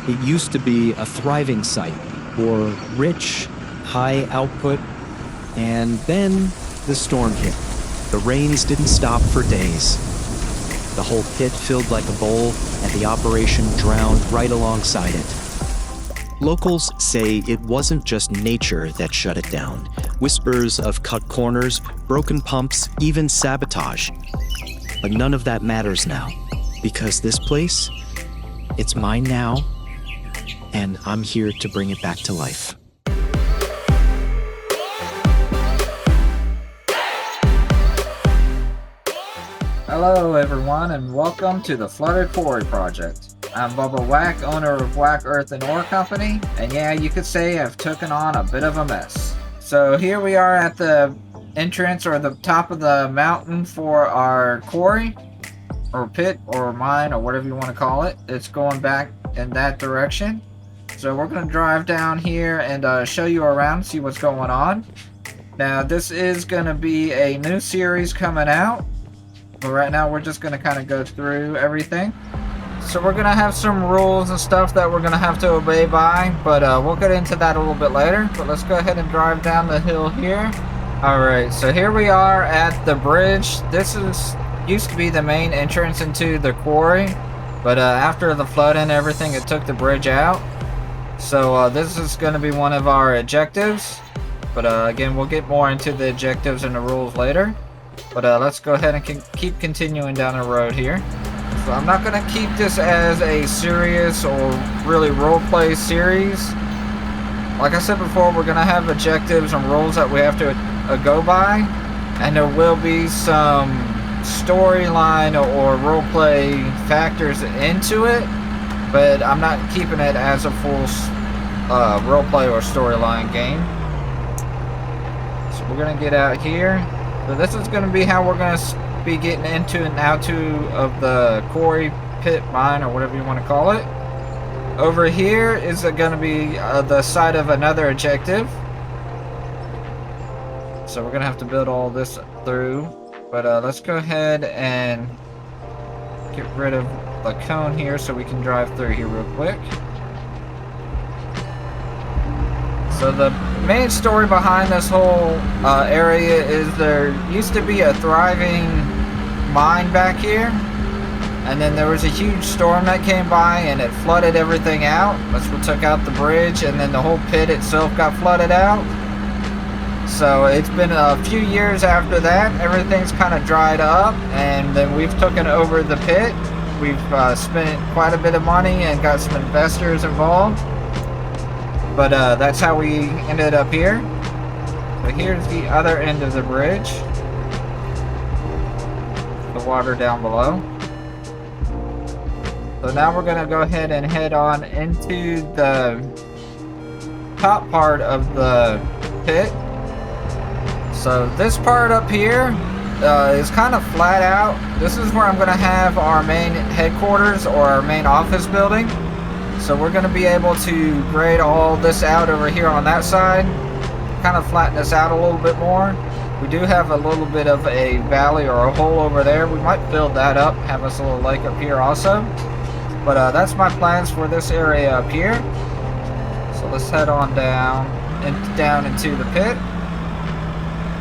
It used to be a thriving site for rich, high output, and then the storm hit. The rains didn't stop for days. The whole pit filled like a bowl, and the operation drowned right alongside it. Locals say it wasn't just nature that shut it down. Whispers of cut corners, broken pumps, even sabotage. But none of that matters now, because this place, it's mine now, and I'm here to bring it back to life. Hello everyone, and welcome to the Flooded Quarry Project. I'm Bubba Wack, owner of Wack Earth Ore Co, and yeah, you could say I've taken on a bit of a mess. So here we are at the entrance, or the top of the mountain for our quarry, or pit, or mine, or whatever you want to call it. It's going back in that direction. So we're going to drive down here and show you around, see what's going on. Now this is going to be a new series coming out, but right now we're just going to kind of go through everything. So we're going to have some rules and stuff that we're going to have to obey by, but we'll get into that a little bit later. But let's go ahead and drive down the hill here. Alright, so here we are at the bridge. This used to be the main entrance into the quarry, but after the flood and everything, it took the bridge out. So this is going to be one of our objectives, but again, we'll get more into the objectives and the rules later. But let's go ahead and keep continuing down the road here. So I'm not going to keep this as a serious or really roleplay series. Like I said before, we're going to have objectives and rules that we have to go by, and there will be some storyline or roleplay factors into it, but I'm not keeping it as a full roleplay or storyline game. So we're going to get out here. So this is going to be how we're going to be getting into and out of the quarry, pit, mine, or whatever you want to call it. Over here is going to be the site of another objective. So we're going to have to build all this through. But let's go ahead and get rid of the cone here so we can drive through here real quick. So the main story behind this whole area is there used to be a thriving mine back here, and then there was a huge storm that came by and it flooded everything out. That's what took out the bridge, and then the whole pit itself got flooded out. So it's been a few years after that, everything's kind of dried up, and then we've taken over the pit. We've spent quite a bit of money and got some investors involved. But that's how we ended up here. But here's the other end of the bridge. The water down below. So now we're going to go ahead and head on into the top part of the pit. So this part up here is kind of flat out. This is where I'm going to have our main headquarters, or our main office building. So we're going to be able to grade all this out over here on that side, kind of flatten this out a little bit more. We do have a little bit of a valley or a hole over there. We might fill that up, have us a little lake up here also. But that's my plans for this area up here. So let's head on down into the pit.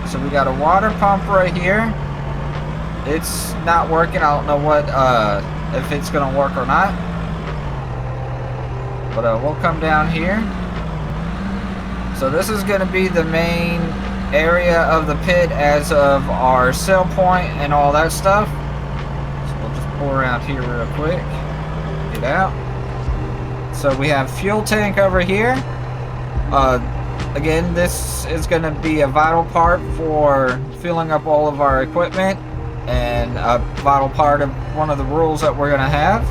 So we got a water pump right here. It's not working. I don't know what if it's going to work or not. But we'll come down here. So this is going to be the main area of the pit as of our sell point and all that stuff. So we'll just pull around here real quick. Get out. So we have fuel tank over here. Again, this is going to be a vital part for filling up all of our equipment, and a vital part of one of the rules that we're going to have.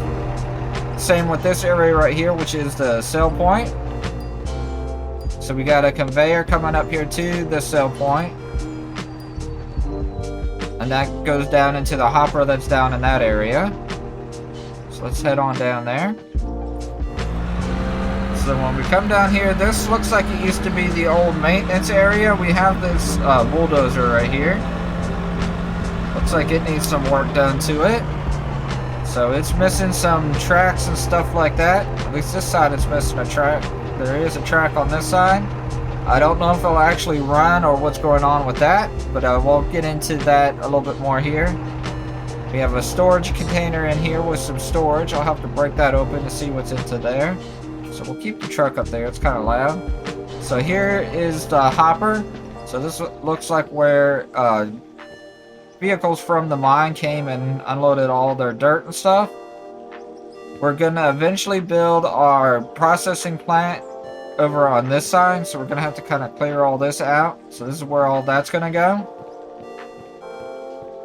Same with this area right here, which is the sell point. So we got a conveyor coming up here to the sell point, and that goes down into the hopper that's down in that area. So let's head on down there. So when we come down here, this looks like it used to be the old maintenance area. We have this bulldozer right here. Looks like it needs some work done to it. So it's missing some tracks and stuff like that. At least this side is missing a track. There is a track on this side. I don't know if it'll actually run or what's going on with that, but we'll get into that a little bit more here. We have a storage container in here with some storage. I'll have to break that open to see what's into there. So we'll keep the truck up there. It's kind of loud. So here is the hopper. So this looks like where vehicles from the mine came and unloaded all their dirt and stuff. We're gonna eventually build our processing plant over on this side, so we're gonna have to kind of clear all this out. So this is where all that's gonna go,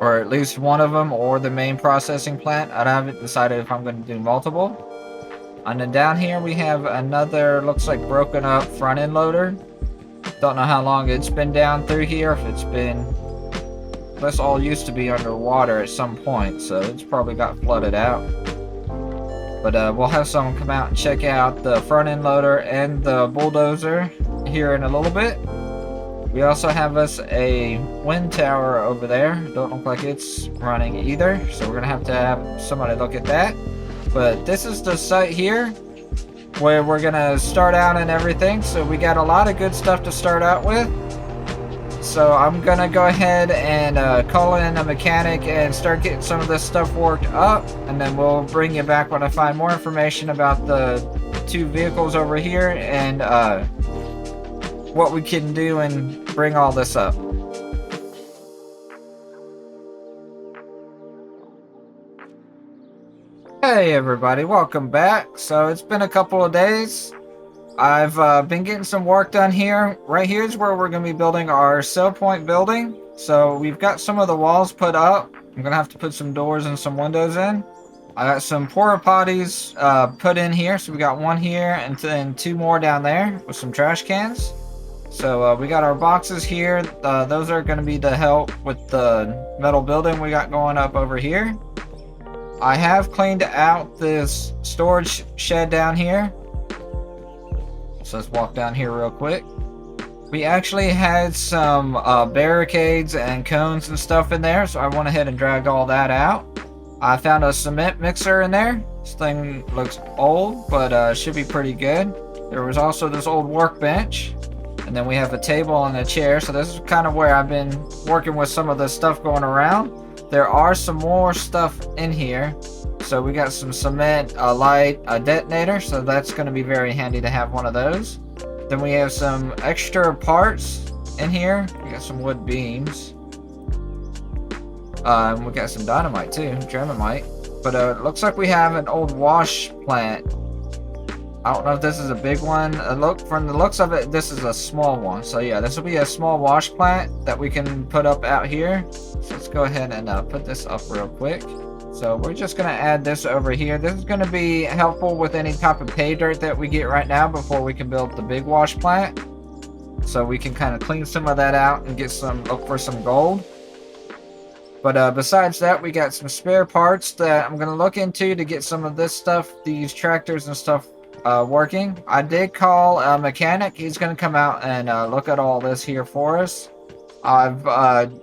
or at least one of them, or the main processing plant. I haven't decided if I'm going to do multiple. And then down here we have another, looks like broken up front end loader. Don't know how long it's been down through here. If it's been, this all used to be underwater at some point, so it's probably got flooded out. But we'll have someone come out and check out the front end loader and the bulldozer here in a little bit. We also have us a wind tower over there. Don't look like it's running either, so we're gonna have somebody look at that. But this is the site here where we're gonna start out and everything. So we got a lot of good stuff to start out with. So I'm gonna go ahead and call in a mechanic and start getting some of this stuff worked up, and then we'll bring you back when I find more information about the two vehicles over here and what we can do and bring all this up. Hey everybody, welcome back. So it's been a couple of days. I've been getting some work done here. Right here is where we're going to be building our cell point building. So we've got some of the walls put up. I'm going to have to put some doors and some windows in. I got some porta potties put in here. So we got one here and then two more down there with some trash cans. So we got our boxes here. Those are going to be to help with the metal building we got going up over here. I have cleaned out this storage shed down here. So let's walk down here real quick. We actually had some barricades and cones and stuff in there, so I went ahead and dragged all that out. I found a cement mixer in there. This thing looks old, but should be pretty good. There was also this old workbench. And then we have a table and a chair. So this is kind of where I've been working with some of the stuff going around. There are some more stuff in here. So we got some cement, a light, a detonator. So that's going to be very handy to have one of those. Then we have some extra parts in here. We got some wood beams. We got some dynamite too, Dramamite. But it looks like we have an old wash plant. I don't know if this is a big one. From the looks of it, this is a small one. So yeah, this will be a small wash plant that we can put up out here. So let's go ahead and put this up real quick. So we're just going to add this over here. This is going to be helpful with any type of pay dirt that we get right now before we can build the big wash plant. So we can kind of clean some of that out and look for some gold. But besides that, we got some spare parts that I'm going to look into to get some of this stuff, these tractors and stuff working. I did call a mechanic. He's going to come out and look at all this here for us. I've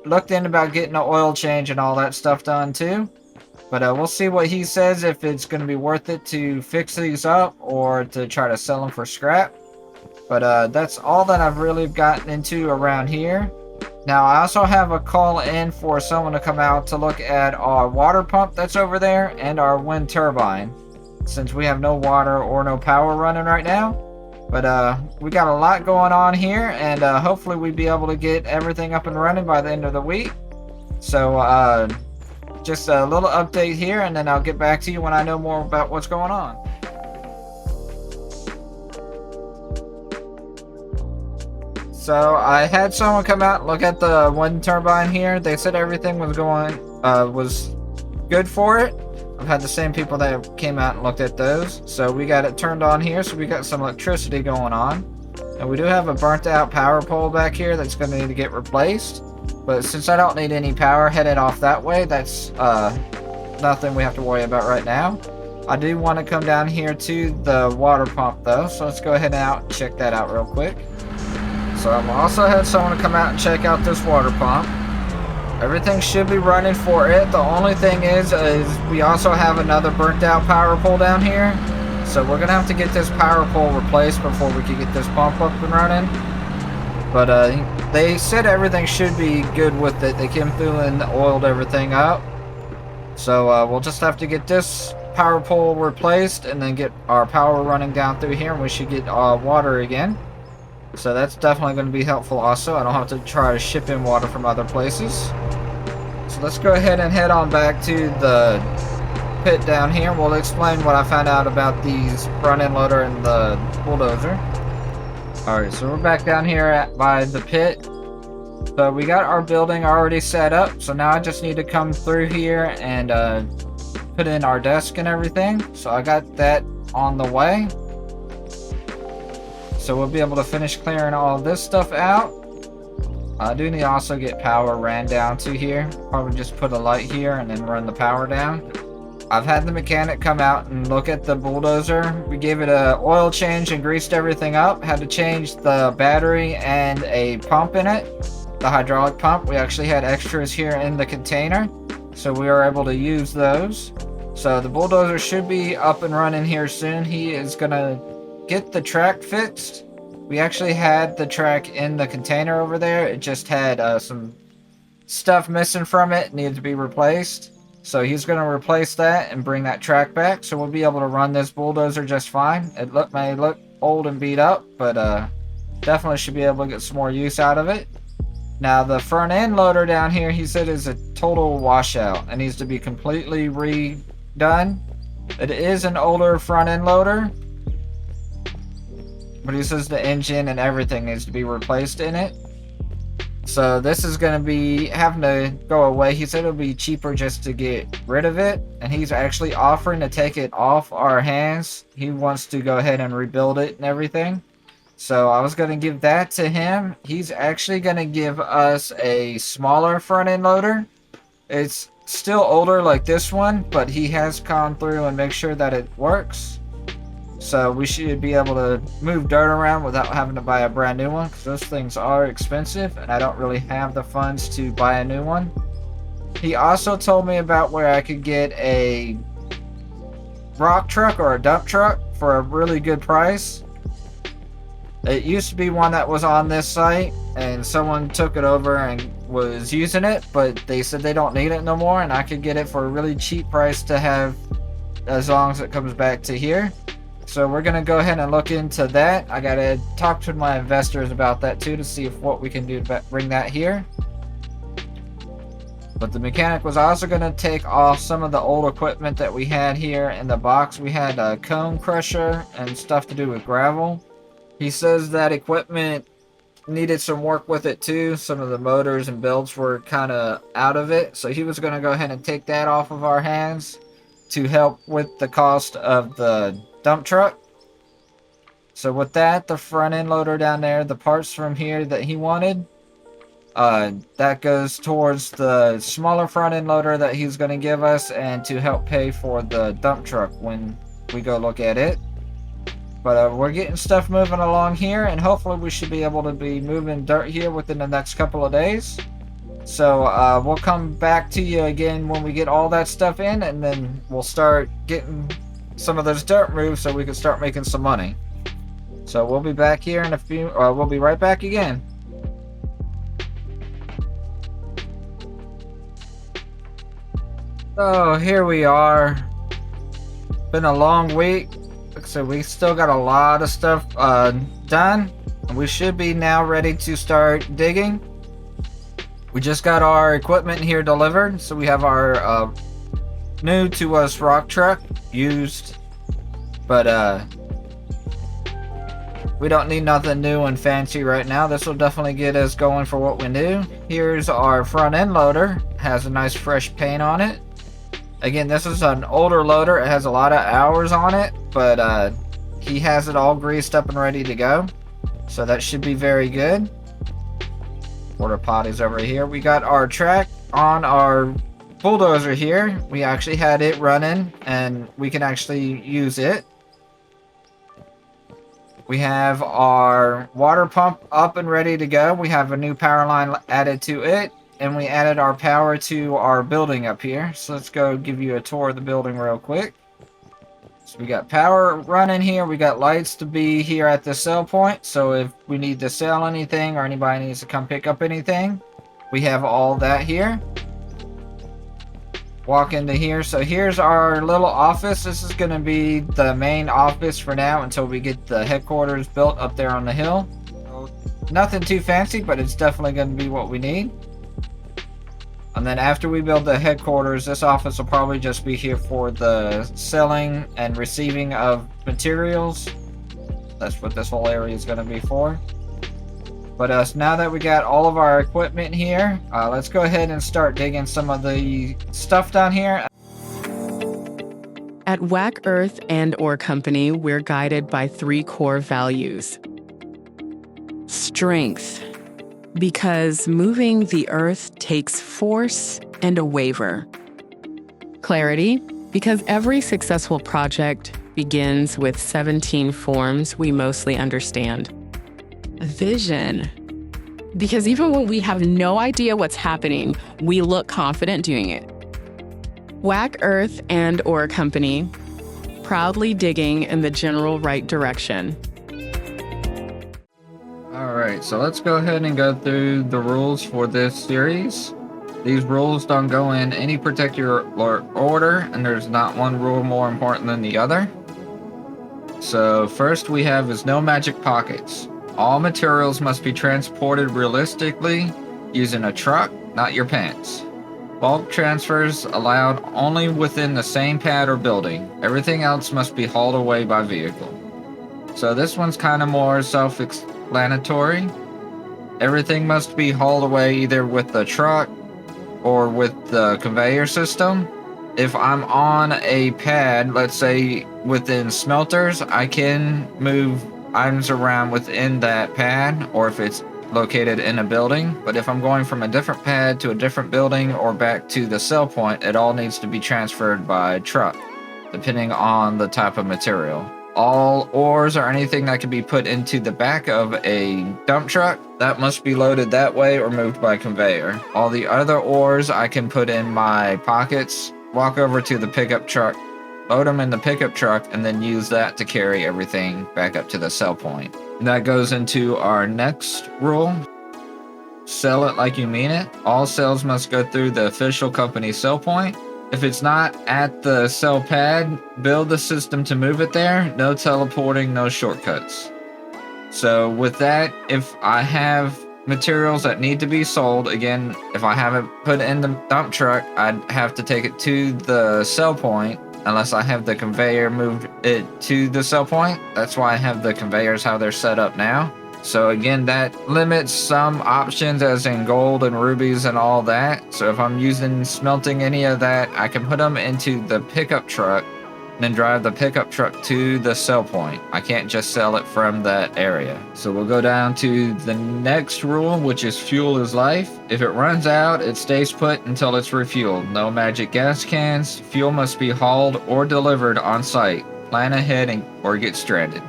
looked in about getting an oil change and all that stuff done too. But we'll see what he says, if it's going to be worth it to fix these up or to try to sell them for scrap. But that's all that I've really gotten into around here. Now I also have a call in for someone to come out to look at our water pump that's over there and our wind turbine, since we have no water or no power running right now. But we got a lot going on here, and hopefully we'll be able to get everything up and running by the end of the week. So just a little update here, and then I'll get back to you when I know more about what's going on. So I had someone come out and look at the wind turbine here. They said everything was good for it. I've had the same people that came out and looked at those. So we got it turned on here, so we got some electricity going on. And we do have a burnt out power pole back here that's going to need to get replaced. But since I don't need any power headed off that way, that's nothing we have to worry about right now. I do want to come down here to the water pump though, so let's go ahead and check that out real quick. So I'm also had someone come out and check out this water pump. Everything should be running for it. The only thing is we also have another burnt out power pole down here. So we're gonna have to get this power pole replaced before we can get this pump up and running. But they said everything should be good with it. They came through and oiled everything up. So we'll just have to get this power pole replaced and then get our power running down through here, and we should get water again. So that's definitely going to be helpful also. I don't have to try to ship in water from other places. So let's go ahead and head on back to the pit down here. We'll explain what I found out about these front-end loader and the bulldozer. Alright, so we're back down here by the pit. So we got our building already set up. So now I just need to come through here and put in our desk and everything. So I got that on the way. So we'll be able to finish clearing all this stuff out. I do need to also get power ran down to here. Probably just put a light here and then run the power down. I've had the mechanic come out and look at the bulldozer. We gave it a oil change and greased everything up. Had to change the battery and a pump in it. The hydraulic pump. We actually had extras here in the container, so we were able to use those. So the bulldozer should be up and running here soon. He is gonna get the track fixed. We actually had the track in the container over there. It just had some stuff missing from it, needed to be replaced. So he's going to replace that and bring that track back. So we'll be able to run this bulldozer just fine. It may look old and beat up, but definitely should be able to get some more use out of it. Now the front end loader down here, he said, is a total washout. It needs to be completely redone. It is an older front end loader, but he says the engine and everything needs to be replaced in it. So this is going to be having to go away. He said it'll be cheaper just to get rid of it, and he's actually offering to take it off our hands. He wants to go ahead and rebuild it and everything. So I was going to give that to him. He's actually going to give us a smaller front end loader. It's still older like this one, but he has gone through and make sure that it works. So we should be able to move dirt around without having to buy a brand new one, because those things are expensive and I don't really have the funds to buy a new one. He also told me about where I could get a rock truck or a dump truck for a really good price. It used to be one that was on this site and someone took it over and was using it, but they said they don't need it no more, and I could get it for a really cheap price to have as long as it comes back to here. So we're going to go ahead and look into that. I got to talk to my investors about that too, to see if what we can do to bring that here. But the mechanic was also going to take off some of the old equipment that we had here in the box. We had a cone crusher and stuff to do with gravel. He says that equipment needed some work with it too. Some of the motors and belts were kind of out of it. So he was going to go ahead and take that off of our hands to help with the cost of the dump truck. So with that, the front end loader down there, the parts from here that he wanted, that goes towards the smaller front end loader that he's going to give us, and to help pay for the dump truck when we go look at it. But we're getting stuff moving along here, and hopefully we should be able to be moving dirt here within the next couple of days. So we'll come back to you again when we get all that stuff in, and then we'll start getting some of those dirt moved so we can start making some money. So we'll be back here in a few, we'll be right back again. So here we are. Been a long week. So we still got a lot of stuff done, and we should be now ready to start digging. We just got our equipment here delivered, so we have our new to us rock truck used, but we don't need nothing new and fancy right now. This will definitely get us going for what we do. Here's our front end loader. Has a nice fresh paint on it. Again, this is an older loader. It has a lot of hours on it, but he has it all greased up and ready to go, so that should be very good. Porta potties over here. We got our track on our bulldozer here. We actually had it running, and we can actually use it. We have our water pump up and ready to go. We have a new power line added to it. and we added our power to our building up here. So let's go give you a tour of the building real quick. So we got power running here. We got lights to be here at the sell point. So if we need to sell anything or anybody needs to come pick up anything, we have all that here. Walk into here. So here's our little office. This is going to be the main office for now until we get the headquarters built up there on the hill. So nothing too fancy, but it's definitely going to be what we need. And then after we build the headquarters, this office will probably just be here for the selling and receiving of materials. That's what this whole area is going to be for. But now that we got all of our equipment here, let's go ahead and start digging some of the stuff down here. At Wack Earth Ore Company, we're guided by 3 core values. Strength, because moving the earth takes force and a waver. Clarity, because every successful project begins with 17 forms we mostly understand. Vision, because even when we have no idea what's happening, we look confident doing it. Wack Earth Ore Company, proudly digging in the general right direction. Alright, so let's go ahead and go through the rules for this series. These rules don't go in any particular order, and there's not one rule more important than the other. So first we have is no magic pockets. All materials must be transported realistically using a truck, not your pants. Bulk transfers allowed only within the same pad or building. Everything else must be hauled away by vehicle. So this one's kind of more self-explanatory. Everything must be hauled away either with the truck or with the conveyor system. If I'm on a pad, let's say within smelters, I can move items around within that pad, or if it's located in a building. But if I'm going from a different pad to a different building or back to the sell point, it all needs to be transferred by truck, depending on the type of material. All ores or anything that can be put into the back of a dump truck, that must be loaded that way or moved by conveyor. All the other ores I can put in my pockets, walk over to the pickup truck, load them in the pickup truck, and then use that to carry everything back up to the sell point. And that goes into our next rule. Sell it like you mean it. All sales must go through the official company sell point. If it's not at the sell pad, build the system to move it there. No teleporting, no shortcuts. So with that, if I have materials that need to be sold, again, if I have it put in the dump truck, I'd have to take it to the sell point unless I have the conveyor moved it to the sell point. That's why I have the conveyors how they're set up now. So again, that limits some options as in gold and rubies and all that. So if I'm using smelting any of that, I can put them into the pickup truck and then drive the pickup truck to the sell point. I can't just sell it from that area. So we'll go down to the next rule, which is fuel is life. If it runs out, it stays put until it's refueled. No magic gas cans. Fuel must be hauled or delivered on site. Plan ahead or get stranded.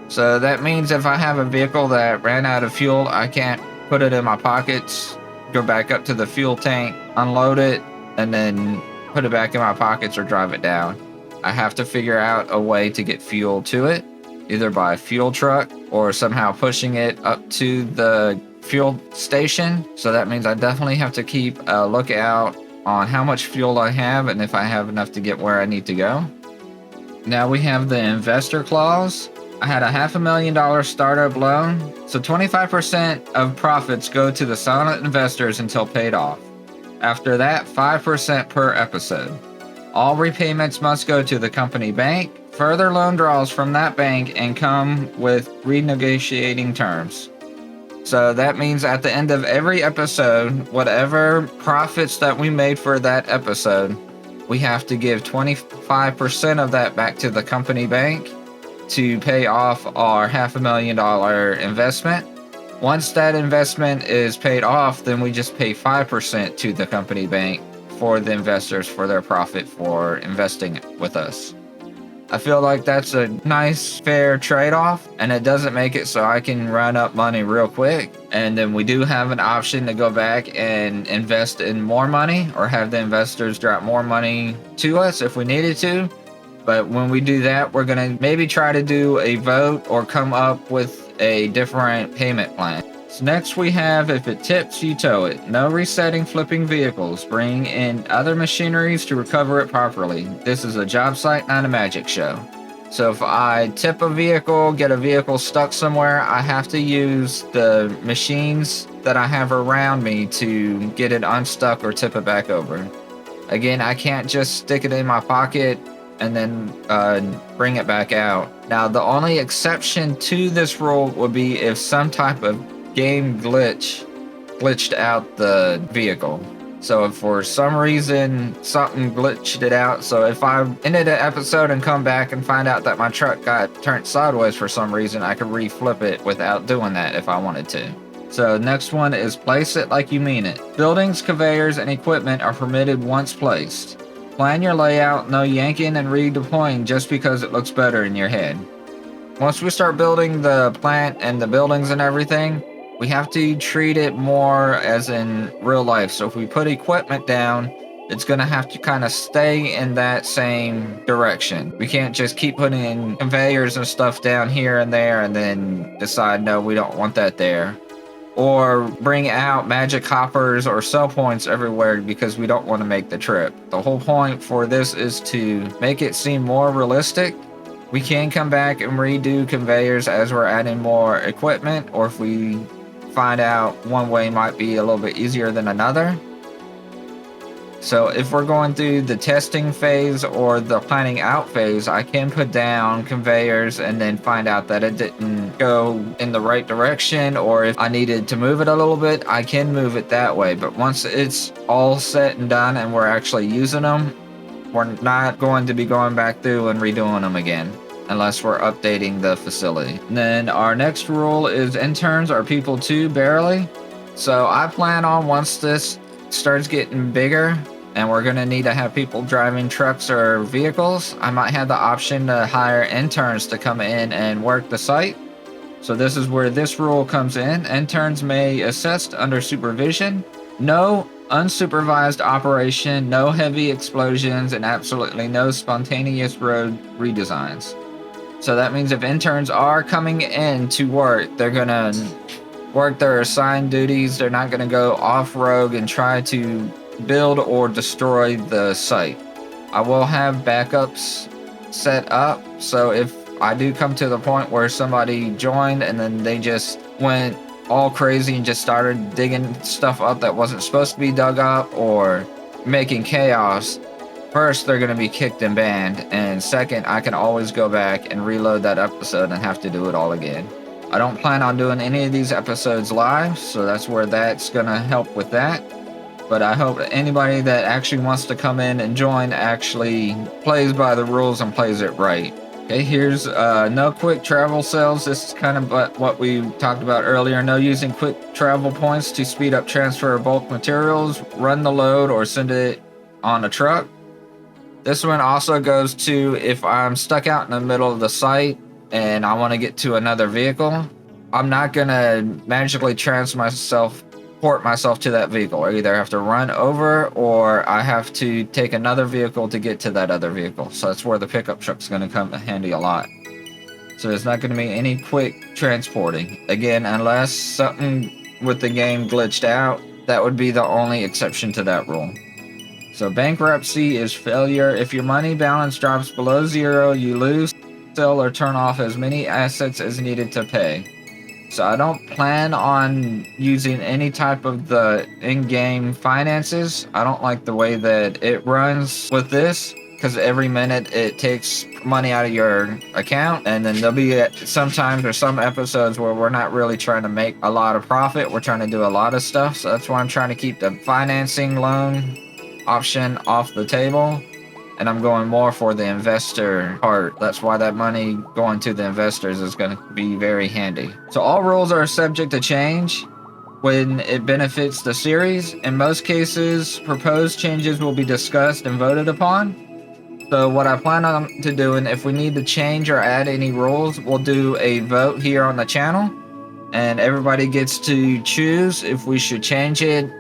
So that means if I have a vehicle that ran out of fuel, I can't put it in my pockets, go back up to the fuel tank, unload it, and then put it back in my pockets or drive it down. I have to figure out a way to get fuel to it, either by a fuel truck or somehow pushing it up to the fuel station. So that means I definitely have to keep a lookout on how much fuel I have and if I have enough to get where I need to go. Now we have the investor clause. I had a $500,000 startup loan, so 25% of profits go to the silent investors until paid off. After that, 5% per episode. All repayments must go to the company bank. Further loan draws from that bank and come with renegotiating terms. So that means at the end of every episode, whatever profits that we made for that episode, we have to give 25% of that back to the company bank to pay off our $500,000 investment. Once that investment is paid off, then we just pay 5% to the company bank for the investors for their profit for investing with us. I feel like that's a nice, fair trade-off, and it doesn't make it so I can run up money real quick And then we do have an option to go back and invest in more money or have the investors drop more money to us if we needed to. But when we do that, we're going to maybe try to do a vote or come up with a different payment plan. So next we have, if it tips, you tow it. No resetting flipping vehicles. Bring in other machineries to recover it properly. This is a job site, not a magic show. So if I tip a vehicle, get a vehicle stuck somewhere, I have to use the machines that I have around me to get it unstuck or tip it back over. Again, I can't just stick it in my pocket and then bring it back out. Now, the only exception to this rule would be if some type of game glitched out the vehicle. So if for some reason something glitched it out, so if I ended an episode and come back and find out that my truck got turned sideways for some reason, I could reflip it without doing that if I wanted to. So next one is place it like you mean it. Buildings, conveyors, and equipment are permitted once placed. Plan your layout, no yanking and redeploying just because it looks better in your head. Once we start building the plant and the buildings and everything, we have to treat it more as in real life. So if we put equipment down, it's going to have to kind of stay in that same direction. We can't just keep putting in conveyors and stuff down here and there and then decide, no, we don't want that there. Or bring out magic hoppers or sell points everywhere because we don't want to make the trip. The whole point for this is to make it seem more realistic. We can come back and redo conveyors as we're adding more equipment, or if we find out one way might be a little bit easier than another. So if we're going through the testing phase or the planning out phase, I can put down conveyors and then find out that it didn't go in the right direction, or if I needed to move it a little bit, I can move it that way. But once it's all set and done and we're actually using them, we're not going to be going back through and redoing them again, unless we're updating the facility. And then our next rule is interns are people too, barely. So I plan on, once this starts getting bigger and we're going to need to have people driving trucks or vehicles, I might have the option to hire interns to come in and work the site. So this is where this rule comes in. Interns may assist under supervision. No unsupervised operation, no heavy explosions, and absolutely no spontaneous road redesigns. So that means if interns are coming in to work, they're going to work their assigned duties. They're not going to go off road and try to build or destroy the site. I will have backups set up, so if I do come to the point where somebody joined and then they just went all crazy and just started digging stuff up that wasn't supposed to be dug up or making chaos, first, they're going to be kicked and banned, and second, I can always go back and reload that episode and have to do it all again. I don't plan on doing any of these episodes live, so that's where that's going to help with that. But I hope anybody that actually wants to come in and join actually plays by the rules and plays it right. Okay, here's no quick travel cells. This is kind of what we talked about earlier. No using quick travel points to speed up transfer of bulk materials, run the load, or send it on a truck. This one also goes to if I'm stuck out in the middle of the site and I want to get to another vehicle. I'm not going to magically port myself to that vehicle. I either have to run over or I have to take another vehicle to get to that other vehicle. So that's where the pickup truck's going to come in handy a lot. So there's not going to be any quick transporting. Again, unless something with the game glitched out, that would be the only exception to that rule. So bankruptcy is failure. If your money balance drops below zero, you lose, sell, or turn off as many assets as needed to pay. So I don't plan on using any type of the in-game finances. I don't like the way that it runs with this, because every minute it takes money out of your account, and then there'll be sometimes or some episodes where we're not really trying to make a lot of profit. We're trying to do a lot of stuff. So that's why I'm trying to keep the financing loan option off the table, and I'm going more for the investor part. That's why that money going to the investors is going to be very handy. So all rules are subject to change when it benefits the series. In most cases, proposed changes will be discussed and voted upon. So what I plan on doing, if we need to change or add any rules, we'll do a vote here on the channel, and everybody gets to choose if we should change it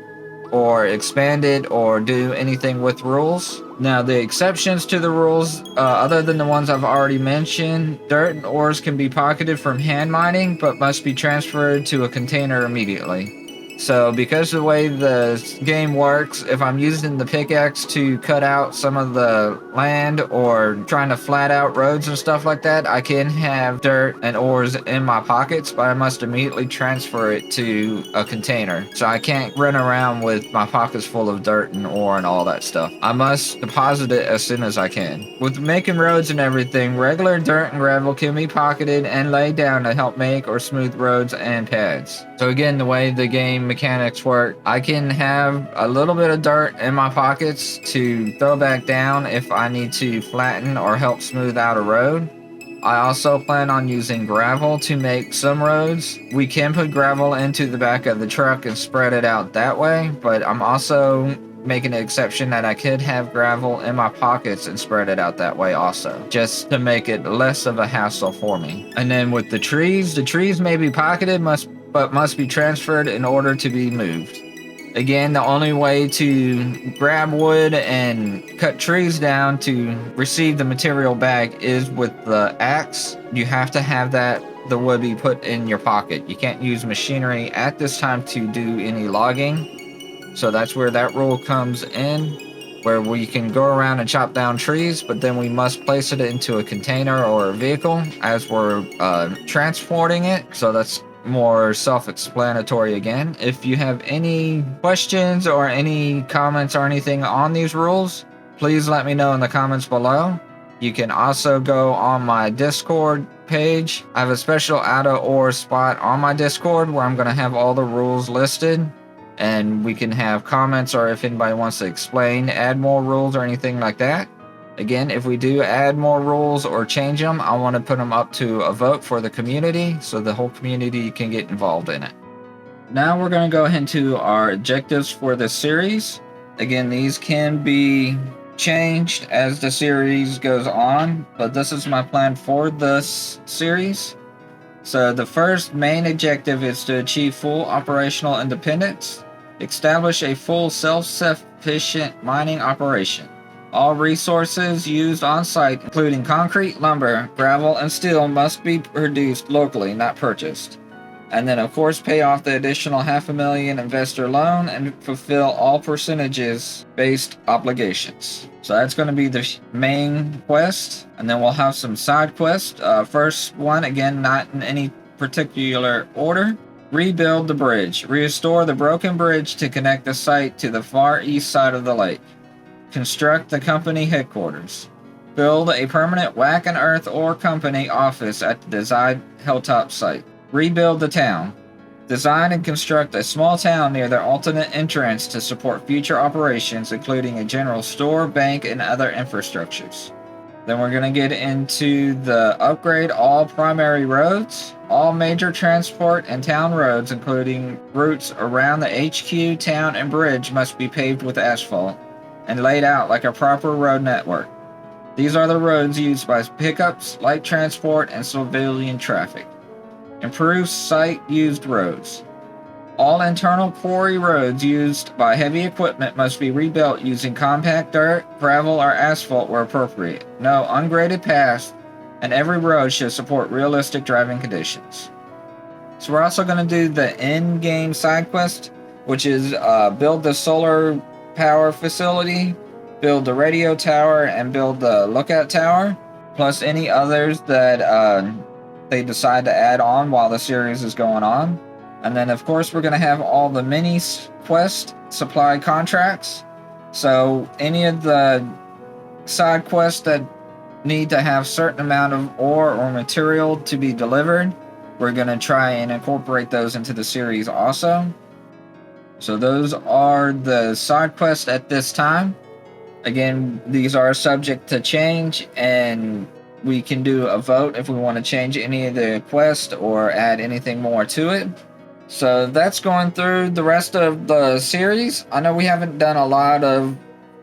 or expand it or do anything with rules. Now, the exceptions to the rules, other than the ones I've already mentioned, dirt and ores can be pocketed from hand mining, but must be transferred to a container immediately. So because of the way the game works, if I'm using the pickaxe to cut out some of the land or trying to flat out roads and stuff like that, I can have dirt and ores in my pockets, but I must immediately transfer it to a container. So I can't run around with my pockets full of dirt and ore and all that stuff. I must deposit it as soon as I can. With making roads and everything, regular dirt and gravel can be pocketed and laid down to help make or smooth roads and pads. So again, the way the game mechanics work, I can have a little bit of dirt in my pockets to throw back down if I need to flatten or help smooth out a road. I also plan on using gravel to make some roads. We can put gravel into the back of the truck and spread it out that way, but I'm also making an exception that I could have gravel in my pockets and spread it out that way also, just to make it less of a hassle for me. And then with the trees may be pocketed, but must be transferred in order to be moved. Again, the only way to grab wood and cut trees down to receive the material back is with the axe. You have to have the wood be put in your pocket. You can't use machinery at this time to do any logging. So that's where that rule comes in, where we can go around and chop down trees, but then we must place it into a container or a vehicle as we're transporting it. So that's more self-explanatory again. If you have any questions or any comments or anything on these rules, please let me know in the comments below. You can also go on my Discord page. I have a special out of ore spot on my Discord where I'm going to have all the rules listed, and we can have comments, or if anybody wants to explain, add more rules or anything like that. Again, if we do add more rules or change them, I want to put them up to a vote for the community so the whole community can get involved in it. Now we're going to go into our objectives for this series. Again, these can be changed as the series goes on, but this is my plan for this series. So the first main objective is to achieve full operational independence, establish a full self-sufficient mining operation. All resources used on site, including concrete, lumber, gravel, and steel, must be produced locally, not purchased. And then, of course, pay off the additional $500,000 investor loan and fulfill all percentages-based obligations. So that's going to be the main quest. And then we'll have some side quests. First one, again, not in any particular order. Rebuild the bridge. Restore the broken bridge to connect the site to the far east side of the lake. Construct the company headquarters. Build a permanent Wack Earth Ore Company office at the desired hilltop site. Rebuild the town. Design and construct a small town near their alternate entrance to support future operations, including a general store, bank, and other infrastructures. Then we're going to get into the upgrade all primary roads. All major transport and town roads, including routes around the HQ, town, and bridge, must be paved with asphalt and laid out like a proper road network. These are the roads used by pickups, light transport, and civilian traffic. Improve site-used roads. All internal quarry roads used by heavy equipment must be rebuilt using compact dirt, gravel, or asphalt where appropriate. No ungraded paths, and every road should support realistic driving conditions. So we're also going to do the in-game side quest, which is build the solar power facility, build the radio tower, and build the lookout tower, plus any others that they decide to add on while the series is going on. And then, of course, we're going to have all the mini quest supply contracts. So any of the side quests that need to have certain amount of ore or material to be delivered, we're going to try and incorporate those into the series also. So those are the side quests at this time. Again, these are subject to change, and we can do a vote if we want to change any of the quest or add anything more to it. So that's going through the rest of the series. I know we haven't done a lot of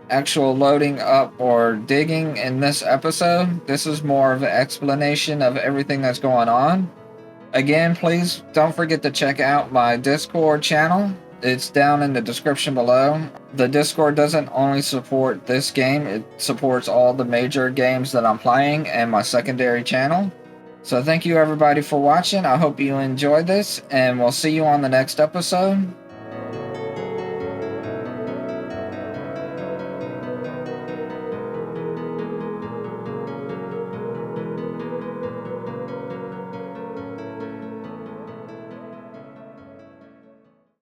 actual loading up or digging in this episode. This is more of an explanation of everything that's going on. Again, please don't forget to check out my Discord channel. It's down in the description below. The Discord doesn't only support this game, it supports all the major games that I'm playing and my secondary channel. So thank you everybody for watching. I hope you enjoyed this, and we'll see you on the next episode.